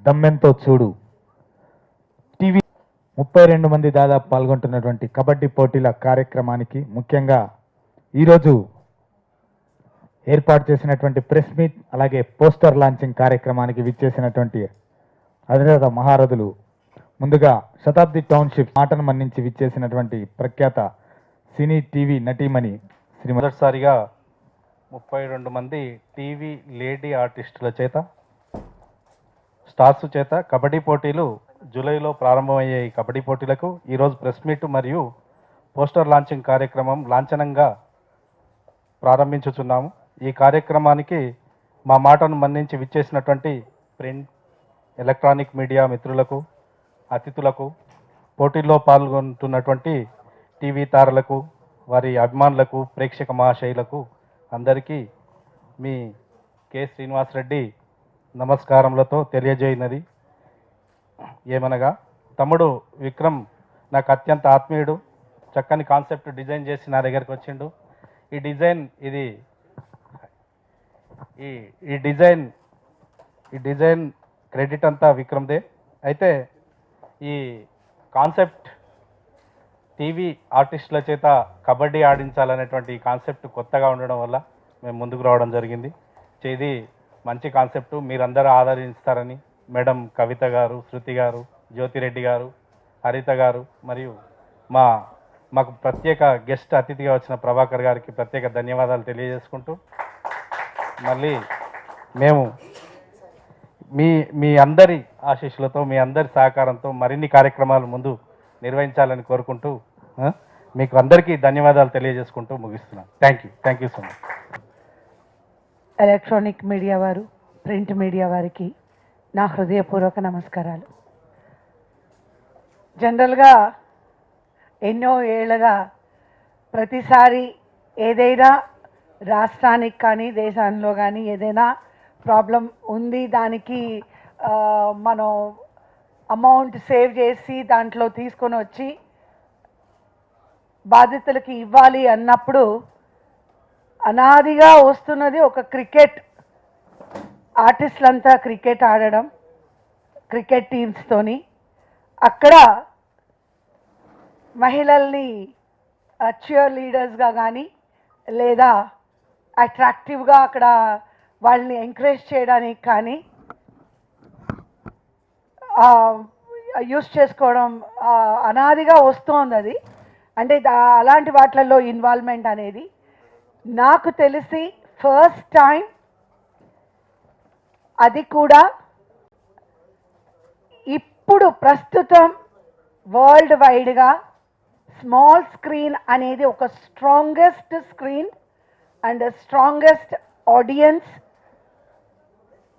దమ్మెంతో చూడు టీవీ 32 మంది దాదాపు పాల్గొంటున్నటువంటి కబడ్డీ పోటీల కార్యక్రమానికి ముఖ్యంగా ఈరోజు ఏర్పాటు చేసినటువంటి ప్రెస్ మీట్ అలాగే పోస్టర్ లాంచింగ్ కార్యక్రమానికి విచ్చేసినటువంటి అధినేత మహారథులు ముందుగా శతాబ్ది టౌన్షిప్ మాటను మన్నించి విచ్చేసినటువంటి ప్రఖ్యాత సినీ టీవీ నటీమణి శ్రీ మొదటిసారిగా 32 మంది టీవీ లేడీ ఆర్టిస్టుల చేత స్టార్స్ చేత కబడ్డీ పోటీలు జూలైలో ప్రారంభమయ్యే ఈ కబడ్డీ పోటీలకు ఈరోజు ప్రెస్ మీట్ మరియు పోస్టర్ లాంచింగ్ కార్యక్రమం లాంఛనంగా ప్రారంభించుచున్నాము. ఈ కార్యక్రమానికి మా మాటను మన్నించి విచ్చేసినటువంటి ప్రింట్ ఎలక్ట్రానిక్ మీడియా మిత్రులకు, అతిథులకు, పోటీల్లో పాల్గొంటున్నటువంటి టీవీ తారలకు, వారి అభిమానులకు, ప్రేక్షక మహాశయులకు అందరికీ మీ కె శ్రీనివాసరెడ్డి నమస్కారములతో తెలియజేయనది ఏమనగా, తమ్ముడు విక్రమ్ నాకు అత్యంత ఆత్మీయుడు. చక్కని కాన్సెప్ట్ డిజైన్ చేసి నా దగ్గరికి వచ్చిండు. ఈ డిజైన్ క్రెడిట్ అంతా విక్రమ్దే. అయితే ఈ కాన్సెప్ట్ టీవీ ఆర్టిస్టుల చేత కబడ్డీ ఆడించాలనేటువంటి ఈ కాన్సెప్ట్ కొత్తగా ఉండడం వల్ల మేము ముందుకు రావడం జరిగింది. ఇది మంచి కాన్సెప్ట్, మీరందరూ ఆదరిస్తారని మేడం కవిత గారు, శృతి గారు, జ్యోతిరెడ్డి గారు, హరిత గారు మరియు మాకు ప్రత్యేక గెస్ట్ అతిథిగా వచ్చిన ప్రభాకర్ గారికి ప్రత్యేక ధన్యవాదాలు తెలియజేసుకుంటూ, మళ్ళీ మేము మీ అందరి ఆశీస్సులతో, మీ అందరి సహకారంతో మరిన్ని కార్యక్రమాలు ముందు నిర్వహించాలని కోరుకుంటూ మీకు అందరికీ ధన్యవాదాలు తెలియజేసుకుంటూ ముగిస్తున్నాను. Thank you so much. Electronic media వారు, ప్రింట్ మీడియా వారికి నా హృదయపూర్వక నమస్కారాలు. జనరల్గా ఎన్నో ఏళ్ళగా ప్రతిసారి ఏదైనా రాష్ట్రానికి కానీ దేశంలో కానీ ఏదైనా ప్రాబ్లం ఉంది, దానికి మనం అమౌంట్ సేవ్ చేసి దాంట్లో తీసుకొని వచ్చి బాధితులకి ఇవ్వాలి అన్నప్పుడు అనాదిగా వస్తున్నది ఒక క్రికెట్ ఆర్టిస్టులంతా క్రికెట్ ఆడడం, క్రికెట్ టీమ్స్తోని అక్కడ మహిళల్ని చియర్ లీడర్స్గా కానీ లేదా అట్రాక్టివ్గా అక్కడ వాళ్ళని ఎంకరేజ్ చేయడానికి కానీ యూస్ చేసుకోవడం అనాదిగా వస్తోంది. అది అంటే అలాంటి వాటిల్లో ఇన్వాల్వ్మెంట్ అనేది నాకు తెలిసి ఫస్ట్ టైం, అది కూడా ఇప్పుడు ప్రస్తుతం వరల్డ్ వైడ్గా స్మాల్ స్క్రీన్ అనేది ఒక strongest screen and strongest audience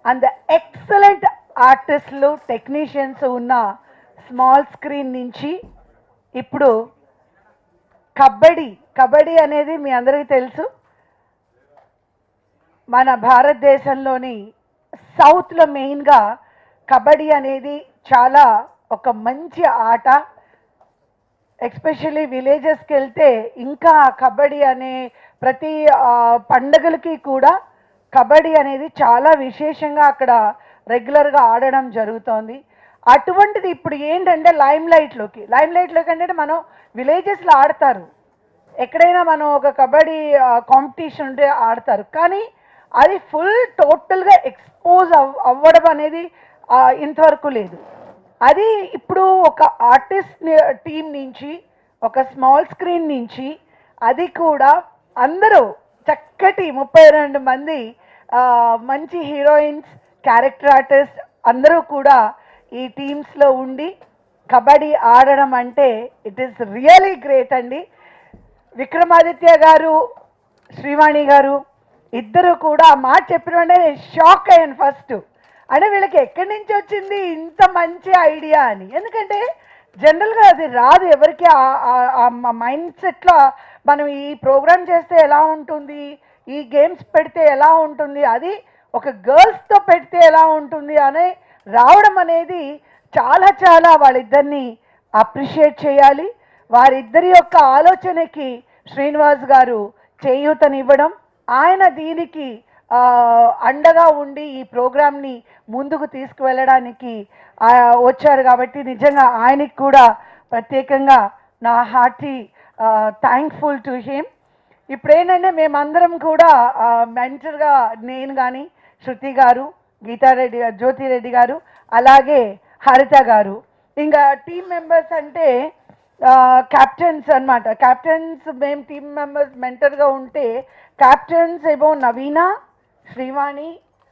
and excellent ఆర్టిస్టులు, టెక్నీషియన్స్ ఉన్న స్మాల్ స్క్రీన్ నుంచి ఇప్పుడు కబడ్డీ అనేది మీ అందరికీ తెలుసు, మన భారతదేశంలోని సౌత్లో మెయిన్గా కబడ్డీ అనేది చాలా ఒక మంచి ఆట. ఎస్పెషల్లీ విలేజెస్కి వెళ్తే ఇంకా కబడ్డీ అనే ప్రతి పండుగలకి కూడా కబడ్డీ అనేది చాలా విశేషంగా అక్కడ రెగ్యులర్గా ఆడడం జరుగుతోంది. అటువంటిది ఇప్పుడు ఏంటంటే లైమ్ లైట్లోకి అంటే మనం విలేజెస్లో ఆడతారు, ఎక్కడైనా మనం ఒక కబడ్డీ కాంపిటీషన్ ఉంటే ఆడతారు, కానీ అది ఫుల్ టోటల్గా ఎక్స్పోజ్ అవ్వడం అనేది ఇంతవరకు లేదు. అది ఇప్పుడు ఒక ఆర్టిస్ట్ టీం నుంచి, ఒక స్మాల్ స్క్రీన్ నుంచి, అది కూడా అందరూ చక్కటి 32 మంది మంచి హీరోయిన్స్, క్యారెక్టర్ ఆర్టిస్ట్ అందరూ కూడా ఈ టీమ్స్లో ఉండి కబడ్డీ ఆడడం అంటే ఇట్ ఈస్ రియలీ గ్రేట్ అండి. విక్రమాదిత్య గారు, శ్రీవాణి గారు ఇద్దరు కూడా ఆ మాట చెప్పిన వెంటనే నేను షాక్ అయ్యాను ఫస్ట్. అంటే వీళ్ళకి ఎక్కడి నుంచి వచ్చింది ఇంత మంచి ఐడియా అని. ఎందుకంటే జనరల్గా అది రాదు ఎవరికి. మైండ్ సెట్లో మనం ఈ ప్రోగ్రామ్ చేస్తే ఎలా ఉంటుంది, ఈ గేమ్స్ పెడితే ఎలా ఉంటుంది, అది ఒక గర్ల్స్తో పెడితే ఎలా ఉంటుంది అని రావడం అనేది చాలా చాలా వాళ్ళిద్దరిని అప్రిషియేట్ చేయాలి. వారిద్దరి యొక్క ఆలోచనకి శ్రీనివాస్ గారు చేయూతనివ్వడం, ఆయన దీనికి అండగా ఉండి ఈ ప్రోగ్రామ్ని ముందుకు తీసుకువెళ్ళడానికి వచ్చారు. కాబట్టి నిజంగా ఆయనకి కూడా ప్రత్యేకంగా నా హార్టీ థ్యాంక్ఫుల్ టు హిమ్. ఇప్పుడేంటంటే మేమందరం కూడా మెంటర్గా నేను కానీ, శృతి గారు, గీతారెడ్డి, జ్యోతిరెడ్డి గారు, అలాగే హరిత గారు, ఇంకా టీమ్ మెంబర్స్ అంటే క్యాప్టెన్స్ అన్నమాట. క్యాప్టెన్స్ మేము టీమ్ మెంబర్స్ మెంటర్గా ఉంటే క్యాప్టెన్స్ ఏమో నవీన, శ్రీవాణి,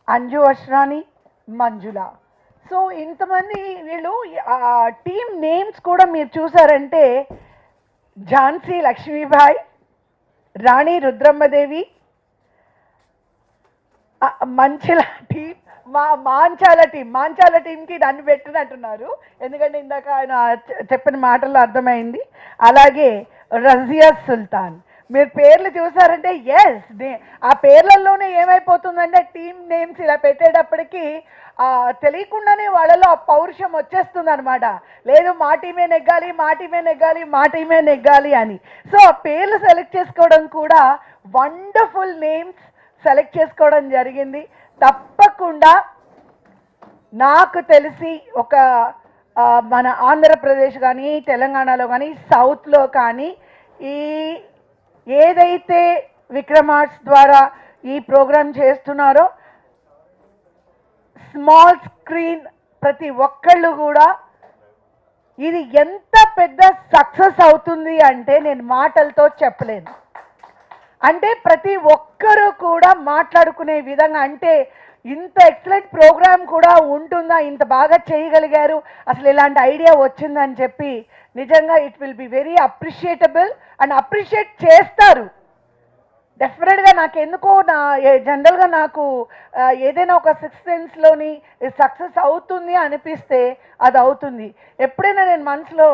అంజు అష్రాని, మంజుల. సో ఇంతమంది వీళ్ళు టీమ్ నేమ్స్ కూడా మీరు చూసారంటే ఝాన్సీ లక్ష్మీబాయి, రాణి రుద్రమ్మదేవి, మంచిల టీం, మాంచాల టీంకి నన్ను పెట్టినట్టున్నారు, ఎందుకంటే ఇందాక ఆయన చెప్పిన మాటల్లో అర్థమైంది. అలాగే రజియా సుల్తాన్. మీరు పేర్లు చూసారంటే ఎస్, ఆ పేర్లలోనే ఏమైపోతుందంటే టీమ్ నేమ్స్ ఇలా పెట్టేటప్పటికి తెలియకుండానే వాళ్ళలో ఆ పౌరుషం వచ్చేస్తుంది అనమాట. లేదు మా టీమే నెగ్గాలి, మా టీమే నెగ్గాలి, మా టీమే నెగ్గాలి అని. సో ఆ పేర్లు సెలెక్ట్ చేసుకోవడం కూడా వండర్ఫుల్ నేమ్స్ సెలెక్ట్ చేసుకోవడం జరిగింది. తప్పకుండా నాకు తెలిసి ఒక మన ఆంధ్రప్రదేశ్ కానీ, తెలంగాణలో కానీ, సౌత్లో కానీ ఈ ఏదైతే విక్రమ్ ఆర్ట్స్ ద్వారా ఈ ప్రోగ్రాం చేస్తున్నారో స్మాల్ స్క్రీన్ ప్రతి ఒక్కళ్ళు కూడా ఇది ఎంత పెద్ద సక్సెస్ అవుతుంది అంటే నేను మాటలతో చెప్పలేను. అంటే ప్రతి ఒక్కరూ కూడా మాట్లాడుకునే విధంగా, అంటే ఇంత ఎక్సలెంట్ ప్రోగ్రామ్ కూడా ఉంటుందా, ఇంత బాగా చేయగలిగారు, అసలు ఇలాంటి ఐడియా వచ్చిందని చెప్పి నిజంగా it will be very appreciable and appreciate చేస్తారు డెఫినెట్గా. నాకు ఎందుకో జనరల్గా నాకు ఏదైనా ఒక సిక్స్త్ సెన్స్లోని సక్సెస్ అవుతుంది అనిపిస్తే అది అవుతుంది. ఎప్పుడైనా నేను మనసులో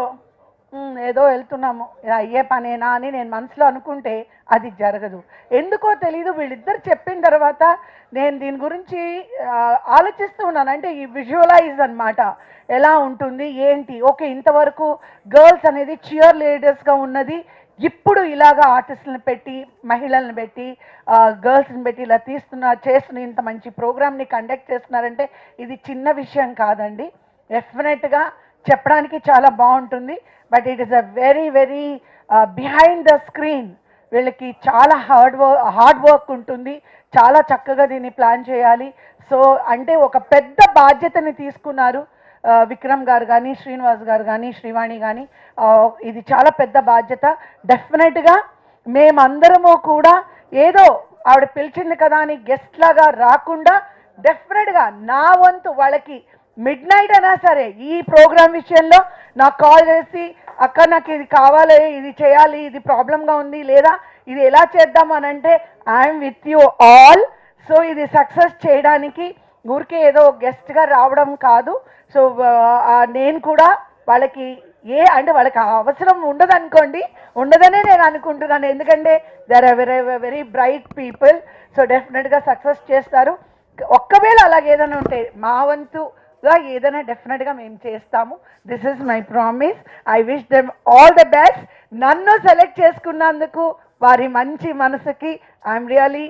ఏదో వెళ్తున్నాము అయ్యే పనేనా అని నేను మనసులో అనుకుంటే అది జరగదు. ఎందుకో తెలీదు. వీళ్ళిద్దరు చెప్పిన తర్వాత నేను దీని గురించి ఆలోచిస్తూ ఉన్నాను. అంటే ఈ విజువలైజ్ అన్నమాట, ఎలా ఉంటుంది ఏంటి. ఓకే, ఇంతవరకు గర్ల్స్ అనేది చియర్ లీడర్స్గా ఉన్నది, ఇప్పుడు ఇలాగా ఆర్టిస్టులను పెట్టి, మహిళలను పెట్టి, గర్ల్స్ని పెట్టి ఇలా చేస్తున్న ఇంత మంచి ప్రోగ్రామ్ని కండక్ట్ చేస్తున్నారంటే ఇది చిన్న విషయం కాదండి. డెఫినెట్గా చెప్పడానికి చాలా బాగుంటుంది. But it is a very very behind the screen వీళ్ళకి చాలా హార్డ్ వర్క్ ఉంటుంది. చాలా చక్కగా దీన్ని ప్లాన్ చేయాలి. సో అంటే ఒక పెద్ద బాధ్యతని తీసుకున్నారు విక్రమ్ గారు కానీ, శ్రీనివాస్ గారు కానీ, శ్రీవాణి కానీ. ఇది చాలా పెద్ద బాధ్యత. డెఫినెట్గా మేమందరము కూడా ఏదో ఆవిడ పిలిచింది కదా అని గెస్ట్ లాగా రాకుండా డెఫినెట్గా నా వంతు వాళ్ళకి మిడ్ నైట్ అయినా సరే ఈ ప్రోగ్రామ్ విషయంలో నాకు కాల్ చేసి అక్క నాకు ఇది కావాలి, ఇది చేయాలి, ఇది ప్రాబ్లంగా ఉంది, లేదా ఇది ఎలా చేద్దాం అని అంటే I'm with you all. So ఇది సక్సెస్ చేయడానికి ఊరికే ఏదో గెస్ట్గా రావడం కాదు. సో నేను కూడా వాళ్ళకి అంటే వాళ్ళకి అవసరం ఉండదు అనుకోండి, ఉండదనే నేను అనుకుంటున్నాను. ఎందుకంటే there are very bright people. So డెఫినెట్గా సక్సెస్ చేస్తారు. ఒక్కవేళ అలాగే ఏదైనా ఉంటే మా వంతుగా ఏదైనా డెఫినెట్గా మేము చేస్తాము. This is my promise. I wish them all the best. నన్ను సెలెక్ట్ చేసుకున్నందుకు వారి మంచి మనసుకి I'm really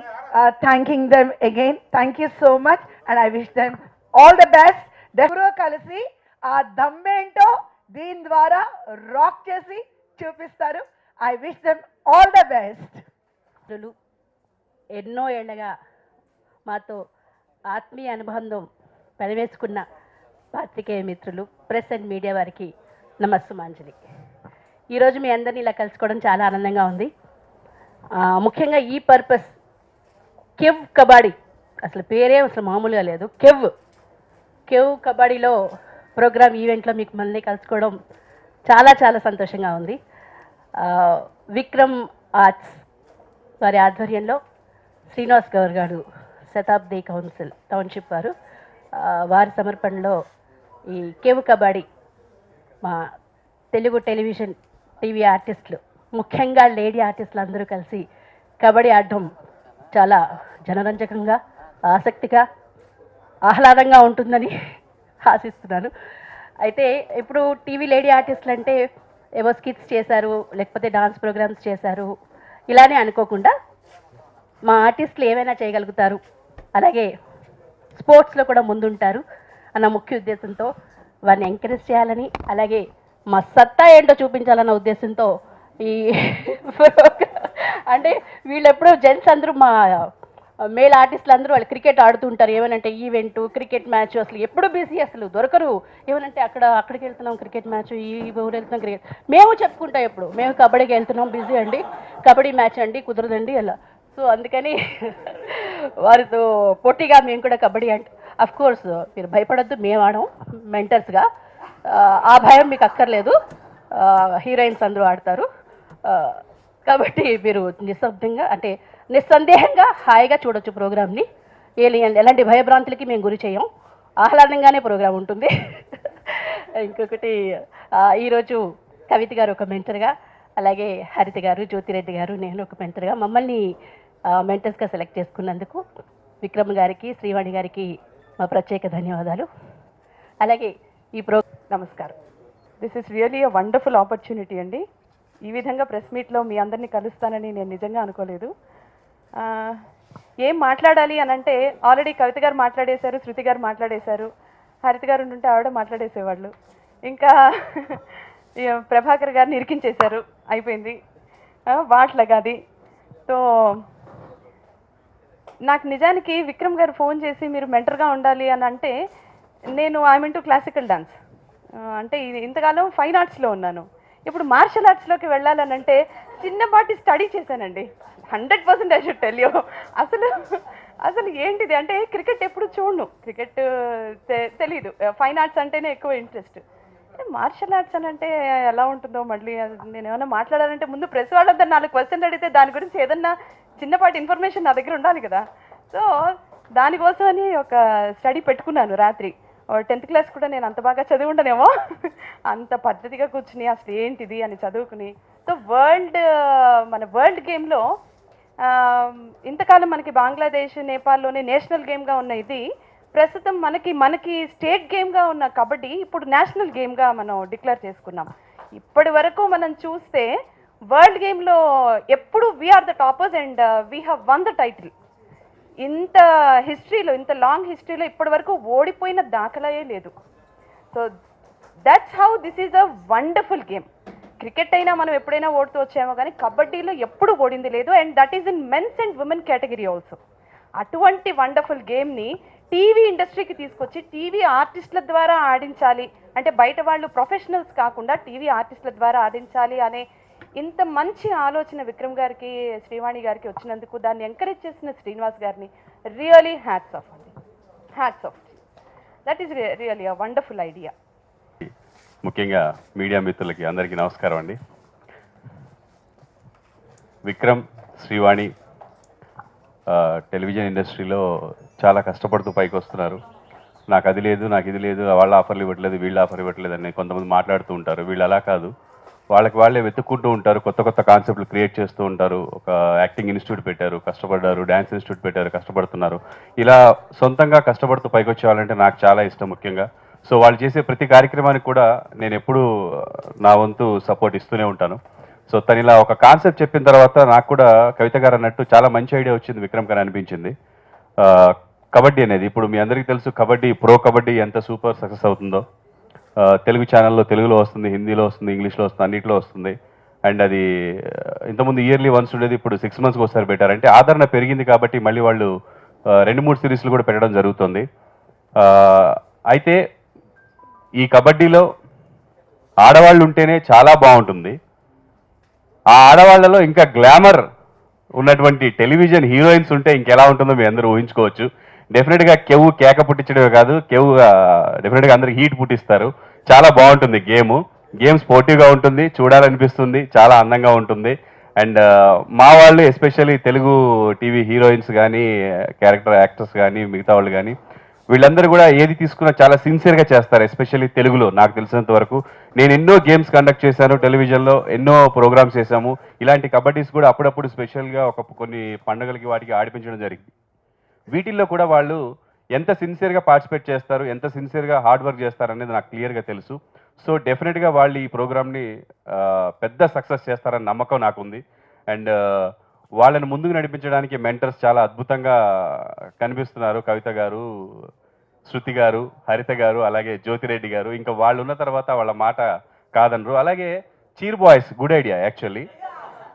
thanking them again. Thank you so much and I wish them all the best. ఎవరో కలిసి ఆ దమ్మేంటో దీని ద్వారా రాక్ చేసి చూపిస్తారు. I wish them all the best. ఎన్నో ఏళ్ళగా మాతో ఆత్మీయ అనుబంధం పెనవేసుకున్న పాత్రికేయ మిత్రులు, ప్రెస్ అండ్ మీడియా వారికి నమస్సుమాంజలి. ఈరోజు మీ అందరినీ ఇలా కలుసుకోవడం చాలా ఆనందంగా ఉంది. ముఖ్యంగా ఈ పర్పస్ కెవ్ కబడ్డీ, అసలు పేరే అసలు మామూలుగా లేదు. కెవ్ కబడ్డీలో ప్రోగ్రామ్ ఈవెంట్లో మీకు మళ్ళీ కలుసుకోవడం చాలా చాలా సంతోషంగా ఉంది. విక్రమ్ ఆర్ట్స్ వారి ఆధ్వర్యంలో శ్రీనివాస్ గౌర్ గారు, శతాబ్ది కౌన్సిల్ టౌన్షిప్ వారు, వారి సమర్పణలో ఈ కెవ్ కబడ్డీ మా తెలుగు టెలివిజన్ టీవీ ఆర్టిస్టులు, ముఖ్యంగా లేడీ ఆర్టిస్టులు అందరూ కలిసి కబడ్డీ ఆడడం చాలా జనరంజకంగా, ఆసక్తిగా, ఆహ్లాదంగా ఉంటుందని ఆశిస్తున్నాను. అయితే ఇప్పుడు టీవీ లేడీ ఆర్టిస్టులు అంటే ఏవో స్కిట్స్ చేశారు, లేకపోతే డాన్స్ ప్రోగ్రామ్స్ చేశారు, ఇలానే అనుకోకుండా మా ఆర్టిస్టులు ఏమైనా చేయగలుగుతారు, అలాగే స్పోర్ట్స్లో కూడా ముందుంటారు అన్న ముఖ్య ఉద్దేశంతో వారిని ఎంకరేజ్ చేయాలని, అలాగే మా సత్తా ఏంటో చూపించాలన్న ఉద్దేశంతో ఈ అంటే వీళ్ళెప్పుడూ జెంట్స్ అందరూ మా మేల్ ఆర్టిస్టులు అందరూ వాళ్ళు క్రికెట్ ఆడుతుంటారు. ఏమనంటే ఈవెంట్ క్రికెట్ మ్యాచ్ అసలు ఎప్పుడు బిజీ, అసలు దొరకరు. ఏమనంటే అక్కడికి వెళ్తున్నాం క్రికెట్ మ్యాచ్, ఈ ఊరు వెళ్తున్నాం క్రికెట్. మేము చెప్పుకుంటాం ఎప్పుడు, మేము కబడ్డీకి వెళ్తున్నాం, బిజీ అండి, కబడ్డీ మ్యాచ్ అండి, కుదరదండి అలా. సో అందుకని వారితో పోటీగా మేము కూడా కబడ్డీ అంటే అఫ్ కోర్స్ మీరు భయపడద్దు, మేము ఆడాం మెంటర్స్గా, ఆ భయం మీకు అక్కర్లేదు, హీరోయిన్స్ అందరూ ఆడతారు. కాబట్టి మీరు నిశ్శబ్దంగా అంటే నిస్సందేహంగా హాయిగా చూడొచ్చు ప్రోగ్రామ్ని. ఎలాంటి భయభ్రాంతులకి మేము గురి చేయం, ఆహ్లాదంగానే ప్రోగ్రాం ఉంటుంది. ఇంకొకటి ఈరోజు కవిత గారు ఒక మెంటర్గా, అలాగే హరిత గారు, జ్యోతిరెడ్డి గారు, నేను ఒక మెంటర్గా, మమ్మల్ని మెంటర్స్గా సెలెక్ట్ చేసుకున్నందుకు విక్రమ్ గారికి, శ్రీవాణి గారికి మా ప్రత్యేక ధన్యవాదాలు. అలాగే ఈ నమస్కారం. This is really a wonderful opportunity అండి. ఈ విధంగా ప్రెస్ మీట్లో మీ అందరినీ కలుస్తానని నేను నిజంగా అనుకోలేదు. ఏం మాట్లాడాలి అని అంటే ఆల్రెడీ కవిత గారు మాట్లాడేశారు, శృతి గారు మాట్లాడేశారు, హరిత గారు ఉంటే ఆవిడ మాట్లాడేసేవాళ్ళు, ఇంకా ప్రభాకర్ గారిని ఇరికించేశారు, అయిపోయింది వాట్లగాది. సో నాకు నిజానికి విక్రమ్ గారు ఫోన్ చేసి మీరు మెంటర్గా ఉండాలి అని అంటే, నేను ఐఎమ్ ఇంటూ క్లాసికల్ డాన్స్, అంటే ఇంతకాలం ఫైన్ ఆర్ట్స్లో ఉన్నాను, ఇప్పుడు మార్షల్ ఆర్ట్స్లోకి వెళ్ళాలని అంటే చిన్నపాటి స్టడీ చేశానండి. 100% ఐ షుడ్ టెల్ యూ. అసలు ఏంటిది అంటే క్రికెట్ ఎప్పుడు చూడను, క్రికెట్ తెలీదు, ఫైన్ ఆర్ట్స్ అంటేనే ఎక్కువ ఇంట్రెస్ట్. మార్షల్ ఆర్ట్స్ అని అంటే ఎలా ఉంటుందో, మళ్ళీ నేను ఏమైనా మాట్లాడాలంటే ముందు ప్రెస్ వాళ్ళంతా 4 క్వశ్చన్లు అడిగితే దాని గురించి ఏదన్నా చిన్నపాటి ఇన్ఫర్మేషన్ నా దగ్గర ఉండాలి కదా. సో దానికోసమని ఒక స్టడీ పెట్టుకున్నాను రాత్రి. 10th క్లాస్ కూడా నేను అంత బాగా చదివి ఉండనేమో, అంత పద్ధతిగా కూర్చుని అసలు ఏంటిది అని చదువుకుని. సో మన వరల్డ్ గేమ్లో ఇంతకాలం మనకి బంగ్లాదేశ్, నేపాల్లోనే నేషనల్ గేమ్గా ఉన్న ఇది ప్రస్తుతం మనకి స్టేట్ గేమ్గా ఉన్న కబడ్డీ ఇప్పుడు నేషనల్ గేమ్గా మనం డిక్లేర్ చేసుకున్నాం. ఇప్పటి వరకు మనం చూస్తే వరల్డ్ గేమ్లో ఎప్పుడు we are the toppers and we have won the title. ఇంత హిస్టరీలో, ఇంత లాంగ్ హిస్టరీలో ఇప్పటి వరకు ఓడిపోయిన దాఖలాయే లేదు. So that's how this is a wonderful game. Cricket అయినా మనం ఎప్పుడైనా ఓడుతూ వచ్చామో కానీ కబడ్డీలో ఎప్పుడు ఓడింది లేదు, and that is in men's and women category also. అటువంటి వండర్ఫుల్ గేమ్ని టీవీ ఇండస్ట్రీకి తీసుకొచ్చి టీవీ ఆర్టిస్టుల ద్వారా ఆడించాలి అంటే, బయట వాళ్ళు ప్రొఫెషనల్స్ కాకుండా టీవీ ఆర్టిస్టుల ద్వారా ఆడించాలి అనే ఇంత మంచి ఆలోచన విక్రమ్ గారికి, శ్రీవాణి గారికి వచ్చినందుకు, దాన్ని ఎంకరేజ్ చేసిన శ్రీనివాస్ గారిని రియలీ హ్యాట్స్ ఆఫ్ అండి, hats off. That is really a wonderful idea. ముఖ్యంగా మీడియా మిత్రులకి అందరికీ నమస్కారం అండి. విక్రమ్, శ్రీవాణి టెలివిజన్ ఇండస్ట్రీలో చాలా కష్టపడుతూ పైకి వస్తున్నారు. నాకు అది లేదు, నాకు ఇది లేదు, వాళ్ళ ఆఫర్లు ఇవ్వట్లేదు, వీళ్ళ ఆఫర్ ఇవ్వట్లేదు అని కొంతమంది మాట్లాడుతూ ఉంటారు. వీళ్ళు అలా కాదు, వాళ్ళకి వాళ్ళే వెతుక్కుంటూ ఉంటారు, కొత్త కొత్త కాన్సెప్ట్లు క్రియేట్ చేస్తూ ఉంటారు. ఒక యాక్టింగ్ ఇన్స్టిట్యూట్ పెట్టారు, కష్టపడ్డారు, డ్యాన్స్ ఇన్స్టిట్యూట్ పెట్టారు, కష్టపడుతున్నారు. ఇలా సొంతంగా కష్టపడుతూ పైకి వచ్చేవాళ్ళంటే నాకు చాలా ఇష్టం ముఖ్యంగా. సో వాళ్ళు చేసే ప్రతి కార్యక్రమానికి కూడా నేను ఎప్పుడూ నా వంతు సపోర్ట్ ఇస్తూనే ఉంటాను. సో తను ఇలా ఒక కాన్సెప్ట్ చెప్పిన తర్వాత నాకు కూడా కవిత గారు అన్నట్టు చాలా మంచి ఐడియా వచ్చింది విక్రమ్ గారు అనిపించింది. కబడ్డీ అనేది ఇప్పుడు మీ అందరికీ తెలుసు, కబడ్డీ, ప్రో కబడ్డీ ఎంత సూపర్ సక్సెస్ అవుతుందో. తెలుగు ఛానల్లో తెలుగులో వస్తుంది, హిందీలో వస్తుంది, ఇంగ్లీష్లో వస్తుంది, అన్నింటిలో వస్తుంది. అండ్ అది ఇంతకుముందు ఇయర్లీ వన్స్ ఉండేది, ఇప్పుడు 6 monthsకి ఒకసారి పెట్టారు. అంటే ఆదరణ పెరిగింది కాబట్టి మళ్ళీ వాళ్ళు 2-3 సిరీస్లు కూడా పెట్టడం జరుగుతుంది. అయితే ఈ కబడ్డీలో ఆడవాళ్ళు ఉంటేనే చాలా బాగుంటుంది. ఆ ఆడవాళ్లలో ఇంకా గ్లామర్ ఉన్నటువంటి టెలివిజన్ హీరోయిన్స్ ఉంటే ఇంకెలా ఉంటుందో మీ అందరూ ఊహించుకోవచ్చు. డెఫినెట్గా కేక పుట్టించడమే కాదు, డెఫినెట్గా అందరికి హీట్ పుట్టిస్తారు. చాలా బాగుంటుంది గేమ్ స్పోర్టివ్గా ఉంటుంది, చూడాలనిపిస్తుంది, చాలా అందంగా ఉంటుంది. అండ్ మా వాళ్ళు ఎస్పెషల్లీ తెలుగు టీవీ హీరోయిన్స్ కానీ, క్యారెక్టర్ యాక్టర్స్ కానీ, మిగతా వాళ్ళు కానీ, వీళ్ళందరూ కూడా ఏది తీసుకున్నా చాలా సిన్సియర్గా చేస్తారు. ఎస్పెషల్లీ తెలుగులో నాకు తెలిసినంత వరకు నేను ఎన్నో గేమ్స్ కండక్ట్ చేశాను, టెలివిజన్లో ఎన్నో ప్రోగ్రామ్స్ చేశాము. ఇలాంటి కబడ్డీస్ కూడా అప్పుడప్పుడు స్పెషల్గా కొన్ని పండుగలకి వాటికి ఆడిపించడం జరిగింది. వీటిల్లో కూడా వాళ్ళు ఎంత సిన్సియర్గా పార్టిసిపేట్ చేస్తారు, ఎంత సిన్సియర్గా హార్డ్ వర్క్ చేస్తారు అనేది నాకు క్లియర్గా తెలుసు. సో డెఫినెట్గా వాళ్ళు ఈ ప్రోగ్రామ్ని పెద్ద సక్సెస్ చేస్తారని నమ్మకం నాకుంది. అండ్ వాళ్ళని ముందుకు నడిపించడానికి మెంటర్స్ చాలా అద్భుతంగా కనిపిస్తున్నారు. కవిత గారు, శృతి గారు, హరిత గారు, అలాగే జ్యోతిరెడ్డి గారు. ఇంకా వాళ్ళు ఉన్న తర్వాత వాళ్ళ మాట కాదనరు. అలాగే cheer boys good idea actually.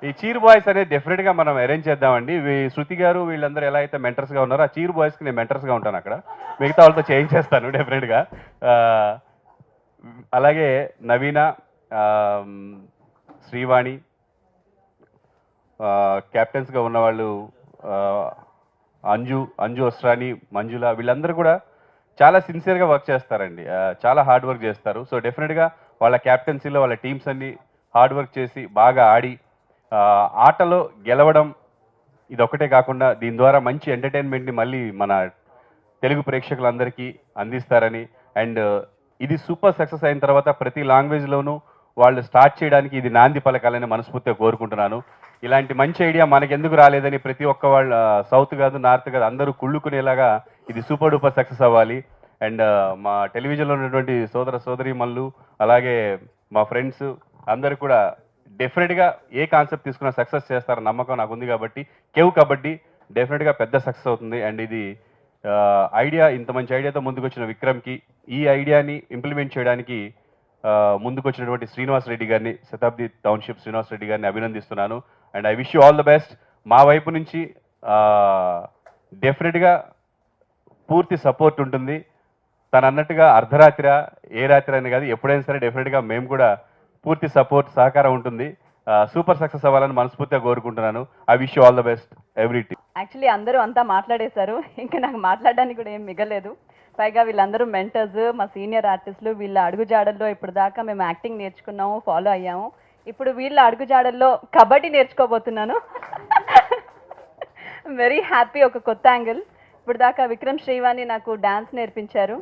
ఈ చీర్ బాయ్స్ అనేది డెఫినెట్గా మనం అరేంజ్ చేద్దామండి. శృతి గారు వీళ్ళందరూ ఎలా అయితే మెంటర్స్గా ఉన్నారో ఆ చీర్ బాయ్స్కి నేను మెంటర్స్గా ఉంటాను అక్కడ. మిగతా వాళ్ళతో చేయించేస్తాను డెఫినెట్గా. అలాగే నవీన, శ్రీవాణి, కెప్టెన్స్గా ఉన్నవాళ్ళు అంజు అస్రాని, మంజుల, వీళ్ళందరూ కూడా చాలా సిన్సియర్గా వర్క్ చేస్తారండి. చాలా హార్డ్ వర్క్ చేస్తారు. సో డెఫినెట్గా వాళ్ళ క్యాప్టెన్సీలో వాళ్ళ టీమ్స్ అన్ని హార్డ్ వర్క్ చేసి బాగా ఆడి ఆటలో గెలవడం ఇదొక్కటే కాకుండా దీని ద్వారా మంచి ఎంటర్టైన్మెంట్ని మళ్ళీ మన తెలుగు ప్రేక్షకులందరికీ అందిస్తారని, అండ్ ఇది సూపర్ సక్సెస్ అయిన తర్వాత ప్రతి లాంగ్వేజ్లోనూ వాళ్ళు స్టార్ట్ చేయడానికి ఇది నాంది పలకాలని మనస్ఫూర్తిగా కోరుకుంటున్నాను. ఇలాంటి మంచి ఐడియా మనకెందుకు రాలేదని ప్రతి ఒక్క వాళ్ళ సౌత్ కాదు నార్త్ కాదు అందరూ కుళ్ళుకునేలాగా ఇది సూపర్ డూపర్ సక్సెస్ అవ్వాలి. అండ్ మా టెలివిజన్లో ఉన్నటువంటి సోదరీమణులు అలాగే మా ఫ్రెండ్స్ అందరూ కూడా డెఫినెట్గా ఏ కాన్సెప్ట్ తీసుకున్నా సక్సెస్ చేస్తారని నమ్మకం నాకు ఉంది. కాబట్టి కేవ్ కబడ్డీ డెఫినెట్గా పెద్ద సక్సెస్ అవుతుంది. అండ్ ఇది ఐడియా, ఇంత మంచి ఐడియాతో ముందుకు వచ్చిన విక్రమ్కి, ఈ ఐడియాని ఇంప్లిమెంట్ చేయడానికి ముందుకు వచ్చినటువంటి శ్రీనివాస్ రెడ్డి గారిని, శతాబ్ది టౌన్షిప్ శ్రీనివాస్ రెడ్డి గారిని అభినందిస్తున్నాను. And I wish you all the best. మా వైపు నుంచి డెఫినెట్గా పూర్తి సపోర్ట్ ఉంటుంది. తను అన్నట్టుగా అర్ధరాత్రి ఏ రాత్రి అని కాదు, ఎప్పుడైనా సరే డెఫినెట్గా మేము కూడా పూర్తి సపోర్ట్ సహకారం ఉంటుంది. సూపర్ సక్సెస్ అవ్వాలని మనస్ఫూర్తిగా కోరుకుంటున్నాను. I wish you all the best every team. Actually అందరూ అంతా మాట్లాడేశారు, ఇంకా నాకు మాట్లాడడానికి కూడా ఏం మిగలేదు. పైగా వీళ్ళందరూ మెంటర్స్, మా సీనియర్ ఆర్టిస్టులు. వీళ్ళ అడుగుజాడల్లో ఇప్పుడు దాకా మేము యాక్టింగ్ నేర్చుకున్నాము, ఫాలో అయ్యాము. ఇప్పుడు వీళ్ళ అడుగుజాడల్లో కబడ్డీ నేర్చుకోబోతున్నాను. Very happy. ఒక కొత్త యాంగిల్. ఇప్పుడు దాకా విక్రమ్ శ్రీవాణి నాకు డాన్స్ నేర్పించారు,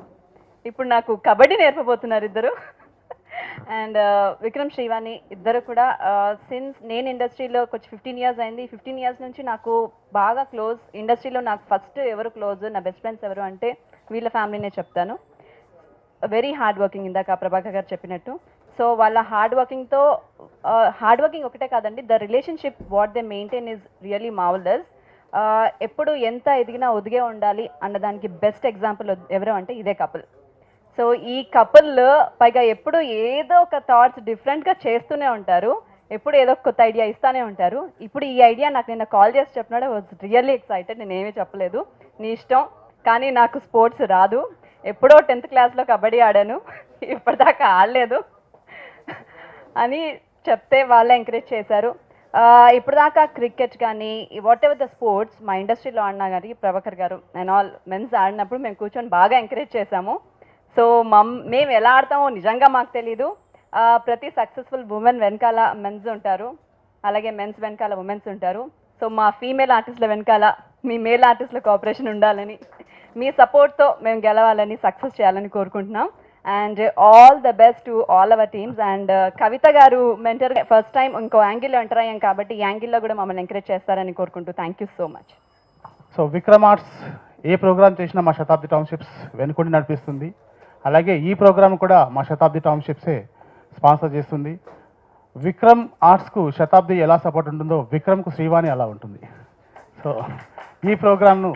ఇప్పుడు నాకు కబడ్డీ నేర్పబోతున్నారు ఇద్దరు. అండ్ విక్రమ్ శ్రీవాణి ఇద్దరు కూడా సిన్స్ నేను ఇండస్ట్రీలో కొంచెం 15 years అయింది. 15 years నుంచి నాకు బాగా క్లోజ్. ఇండస్ట్రీలో నాకు ఫస్ట్ ఎవరు క్లోజ్, నా బెస్ట్ ఫ్రెండ్స్ ఎవరు అంటే వీళ్ళ ఫ్యామిలీనే చెప్తాను. వెరీ హార్డ్ వర్కింగ్, ఇందాక ప్రభాకర్ గారు చెప్పినట్టు. సో వాళ్ళ హార్డ్ వర్కింగ్ ఒకటే కాదండి, the relationship what they maintain is really marvellous. ఎప్పుడు ఎంత ఎదిగినా ఒదిగే ఉండాలి అన్నదానికి బెస్ట్ ఎగ్జాంపుల్ ఎవరు అంటే ఇదే కపుల్. సో ఈ కపుల్ పైగా ఎప్పుడు ఏదో ఒక థాట్స్ డిఫరెంట్గా చేస్తూనే ఉంటారు, ఎప్పుడు ఏదో కొత్త ఐడియా ఇస్తూనే ఉంటారు. ఇప్పుడు ఈ ఐడియా నాకు నిన్న కాల్ చేసి చెప్పినాడు. Was really excited. నేను ఏమీ చెప్పలేదు, నీ ఇష్టం, కానీ నాకు స్పోర్ట్స్ రాదు, ఎప్పుడో 10th క్లాస్లో కబడ్డీ ఆడాను, ఇప్పటిదాకా ఆడలేదు అని చెప్తే వాళ్ళే ఎంకరేజ్ చేశారు. ఇప్పుడు దాకా క్రికెట్ కానీ వాట్ ఎవర్ ద స్పోర్ట్స్ మా ఇండస్ట్రీలో ఆడినా కానీ ప్రభాకర్ గారు అండ్ ఆల్ మెన్స్ ఆడినప్పుడు మేము కూర్చొని బాగా ఎంకరేజ్ చేశాము. సో మేము ఎలా ఆడతామో నిజంగా మాకు తెలీదు. ప్రతి సక్సెస్ఫుల్ ఉమెన్ వెనకాల మెన్స్ ఉంటారు, అలాగే మెన్స్ వెనకాల ఉమెన్స్ ఉంటారు. సో మా ఫీమేల్ ఆర్టిస్టుల వెనకాల మీ మేల్ ఆర్టిస్టుల కోఆపరేషన్ ఉండాలని, మీ సపోర్ట్తో మేము గెలవాలని, సక్సెస్ చేయాలని కోరుకుంటున్నాం. And all the best to all our teams. And Kavitha గారు మెంటర్ ఫస్ట్ టైం ఇంకో యాంగిల్లో ఎంటర్ అయ్యాం కాబట్టి ఈ యాంగిల్లో కూడా మమ్మల్ని ఎంకరేజ్ చేస్తారని కోరుకుంటూ thank you so much. So Vikram arts ఏ ప్రోగ్రామ్ చేసినా మా శతాబ్ది టౌన్షిప్స్ వెనుకుండి నడిపిస్తుంది. అలాగే ఈ ప్రోగ్రామ్ కూడా మా శతాబ్ది టౌన్షిప్సే స్పాన్సర్ చేస్తుంది. విక్రమ్ ఆర్ట్స్కు శతాబ్ది ఎలా సపోర్ట్ ఉంటుందో విక్రమ్కు శ్రీవాణి అలా ఉంటుంది. సో ఈ ప్రోగ్రామ్ను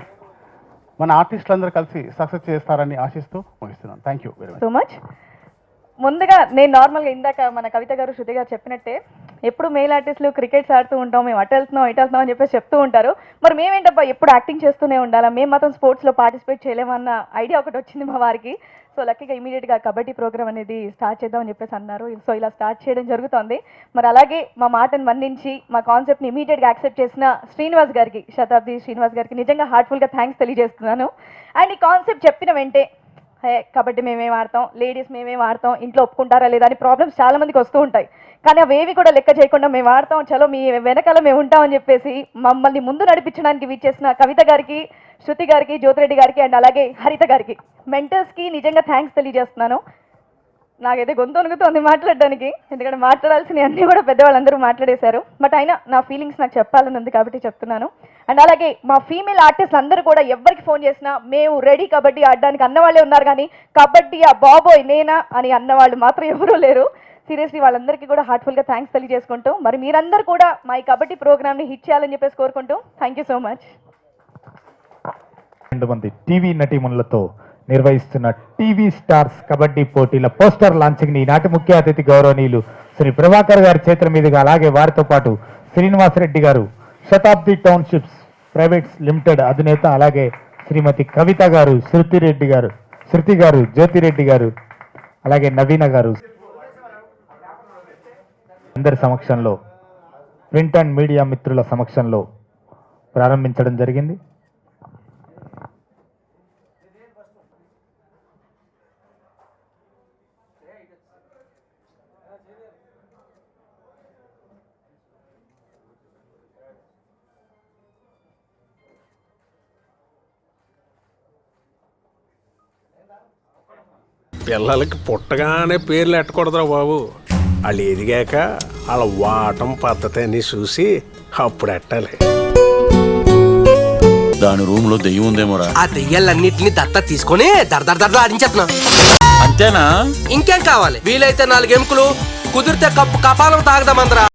మన ఆర్టిస్టులందరూ కలిసి సక్సెస్ చేస్తారని ఆశిస్తూ ముగిస్తున్నాను. Thank you very much. So much. ముందుగా నేను నార్మల్గా ఇందాక మన కవిత గారు శృతి గారు చెప్పినట్టే ఎప్పుడు మేల్ ఆర్టిస్టులు క్రికెట్స్ ఆడుతూ ఉంటాం, మేము అటు వెళ్తున్నాం ఇటు వెళ్తున్నాం అని చెప్పేసి చెప్తూ ఉంటారు. మరి మేమేంటబ్బా ఎప్పుడు యాక్టింగ్ చేస్తూనే ఉండాలా, మేము మాత్రం స్పోర్ట్స్లో పార్టిసిపేట్ చేయలేమన్న ఐడియా ఒకటి వచ్చింది మా వారికి. సో లక్కీగా ఇమీడియట్గా కబడ్డీ ప్రోగ్రామ్ అనేది స్టార్ట్ చేద్దామని చెప్పేసి అన్నారు. సో ఇలా స్టార్ట్ చేయడం జరుగుతుంది. మరి అలాగే మా మాటను మన్నించి మా కాన్సెప్ట్ని ఇమీడియట్గా యాక్సెప్ట్ చేసిన శ్రీనివాస్ గారికి, శతాబ్ది శ్రీనివాస్ గారికి నిజంగా హార్ట్ఫుల్గా థ్యాంక్స్ తెలియజేస్తున్నాను. అండ్ ఈ కాన్సెప్ట్ చెప్పిన వెంటే కబడ్డీ మేమేం ఆడతాం, లేడీస్ మేమేం ఆడతాం, ఇంట్లో ఒప్పుకుంటారా లేదా అని ప్రాబ్లమ్స్ చాలా మందికి వస్తూ ఉంటాయి. కానీ అవేవి కూడా లెక్క చేయకుండా మేము ఆడతాం, చలో మీ వెనకాల మేము ఉంటామని చెప్పేసి మమ్మల్ని ముందు నడిపించడానికి వీచేసిన కవిత గారికి, శృతి గారికి, జ్యోతిరెడ్డి గారికి అండ్ అలాగే హరిత గారికి, మెంటర్స్కి నిజంగా థ్యాంక్స్ తెలియజేస్తున్నాను. నాకైతే గొంతు వణుకుతోంది మాట్లాడడానికి, ఎందుకంటే మాట్లాడాల్సినవి అన్నీ కూడా పెద్దవాళ్ళందరూ మాట్లాడేశారు. బట్ అయినా నా ఫీలింగ్స్ నాకు చెప్పాలని ఉంది కాబట్టి చెప్తున్నాను. అండ్ అలాగే మా ఫీమేల్ ఆర్టిస్ట్ అందరూ కూడా ఎవరికి ఫోన్ చేసినా మేము రెడీ కబడ్డీ ఆడడానికి అన్నవాళ్ళే ఉన్నారు, కానీ కబడ్డీ బాబోయ్ నేనా అని అన్నవాళ్ళు మాత్రం ఎవరూ లేరు. సీరియస్లీ వాళ్ళందరికీ కూడా హార్ట్ఫుల్గా థ్యాంక్స్ తెలియజేసుకుంటూ మరి మీరందరూ కూడా మా ఈ కబడ్డీ ప్రోగ్రామ్ని హిట్ చేయాలని చెప్పేసి కోరుకుంటూ థ్యాంక్ యూ సో మచ్. 2 మంది టీవీ నటీమణులతో నిర్వహిస్తున్న టీవీ స్టార్స్ కబడ్డీ పోటీల పోస్టర్ లాంచింగ్ ని ఈనాటి ముఖ్య అతిథి గౌరవనీయులు శ్రీ ప్రభాకర్ గారి చేతుల మీదుగా, అలాగే వారితో పాటు శ్రీనివాసరెడ్డి గారు, శతాబ్ది టౌన్షిప్స్ ప్రైవేట్స్ లిమిటెడ్ అధినేత, అలాగే శ్రీమతి కవిత గారు, శృతి గారు, జ్యోతిరెడ్డి గారు, అలాగే నవీన గారు అందరి సమక్షంలో, ప్రింట్ అండ్ మీడియా మిత్రుల సమక్షంలో ప్రారంభించడం జరిగింది. పిల్లలకి పుట్టగానే పేర్లు ఎట్టకూడదురా బాబు. వాళ్ళు ఎదిగాక వాళ్ళ వాటం పద్ధతి అని చూసి అప్పుడు ఎట్టాలి. దాని రూమ్ లో దెయ్యం ఉందేమోరా. ఆ దెయ్యాలన్నింటినీ దత్త తీసుకొని దర్దర్ ఆడించేస్తున్నా. అంతేనా? ఇంకేం కావాలి? వీలైతే 4 ఎముకలు, కుదిరితే కప్పు కపాలం తాగదామందరా.